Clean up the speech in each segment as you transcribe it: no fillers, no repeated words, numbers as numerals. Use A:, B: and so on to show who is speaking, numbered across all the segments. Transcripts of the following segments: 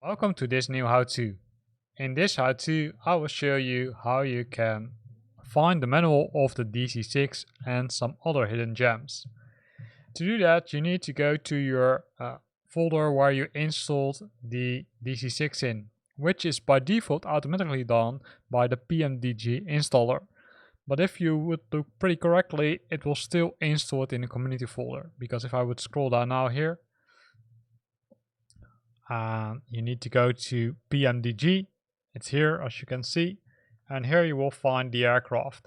A: Welcome to this new how-to. In this how-to, I will show you how you can find the manual of the DC6 and some other hidden gems. To do that, you need to go to your folder where you installed the DC6 in, which is by default automatically done by the PMDG installer. But if you would look pretty correctly, it will still install it in the community folder, because if I would scroll down now here, you need to go to PMDG. It's here, as you can see, and here you will find the aircraft.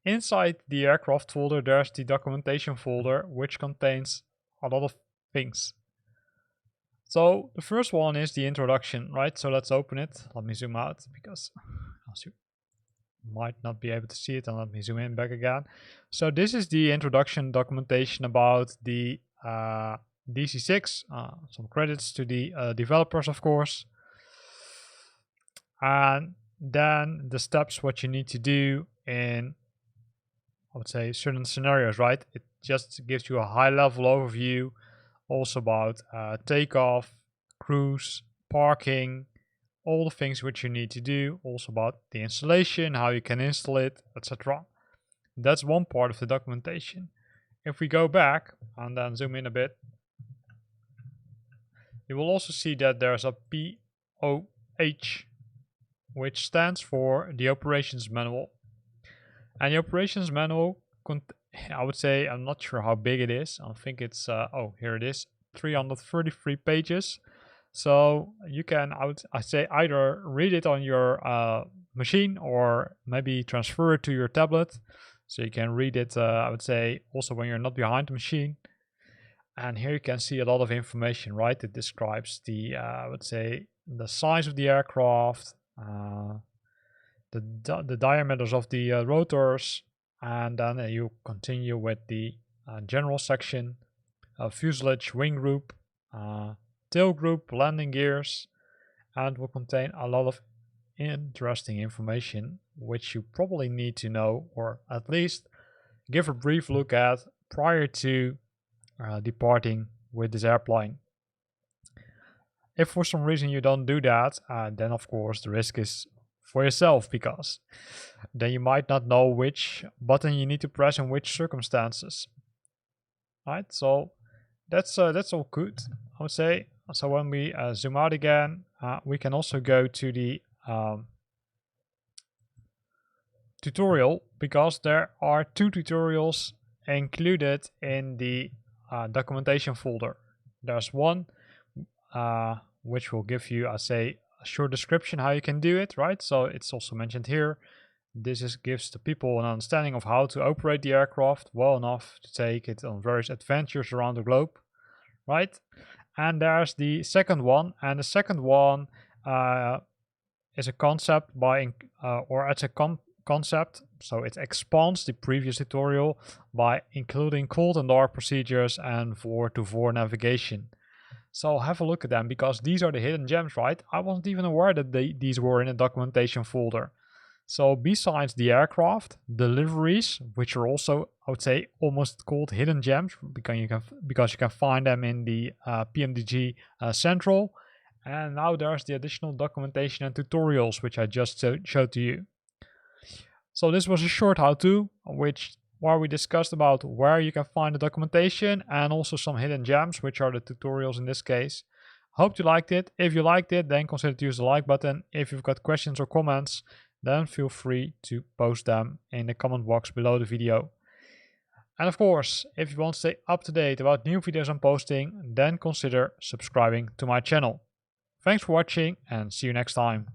A: Inside the aircraft folder, there's the documentation folder, which contains a lot of things. So the first one is the introduction, right? So let's open it. Let me zoom out because you might not be able to see it, and let me zoom in back again. So this is the introduction documentation about the DC6, some credits to the developers, of course, and then the steps what you need to do in, I would say, certain scenarios, right? It just gives you a high-level overview, also about takeoff, cruise, parking, all the things which you need to do, also about the installation, how you can install it, etc. That's one part of the documentation. If we go back and then zoom in a bit, you will also see that there's a POH, which stands for the operations manual. And the operations manual, I would say, I'm not sure how big it is. I think it's, oh, here it is, 333 pages. So you can, I say, either read it on your machine or maybe transfer it to your tablet. So you can read it, I would say, also when you're not behind the machine. And here you can see a lot of information, right? It describes the, I would say, the size of the aircraft, the diameters of the rotors, and then you continue with the general section, fuselage, wing group, tail group, landing gears, and will contain a lot of interesting information which you probably need to know, or at least give a brief look at prior to departing with this airplane. If for some reason you don't do that, then of course the risk is for yourself, because then you might not know which button you need to press in which circumstances. Right, so that's all good, I would say. So when we zoom out again, we can also go to the tutorial, because there are two tutorials included in the documentation folder. There's one which will give you, I say, a short description how you can do it, right? So it's also mentioned here. This gives the people an understanding of how to operate the aircraft well enough to take it on various adventures around the globe, right? And there's the second one, and the second one is a concept concept, so it expands the previous tutorial by including cold and dark procedures and VOR-to-VOR navigation. So have a look at them, because these are the hidden gems, right? I wasn't even aware that these were in a documentation folder. So besides the aircraft, deliveries, which are also, I would say, almost called hidden gems, because you can find them in the PMDG Central. And now there's the additional documentation and tutorials, which I just showed to you. So this was a short how-to, where we discussed about where you can find the documentation and also some hidden gems, which are the tutorials in this case. Hope you liked it. If you liked it, then consider to use the like button. If you've got questions or comments, then feel free to post them in the comment box below the video. And of course, if you want to stay up to date about new videos I'm posting, then consider subscribing to my channel. Thanks for watching, and see you next time.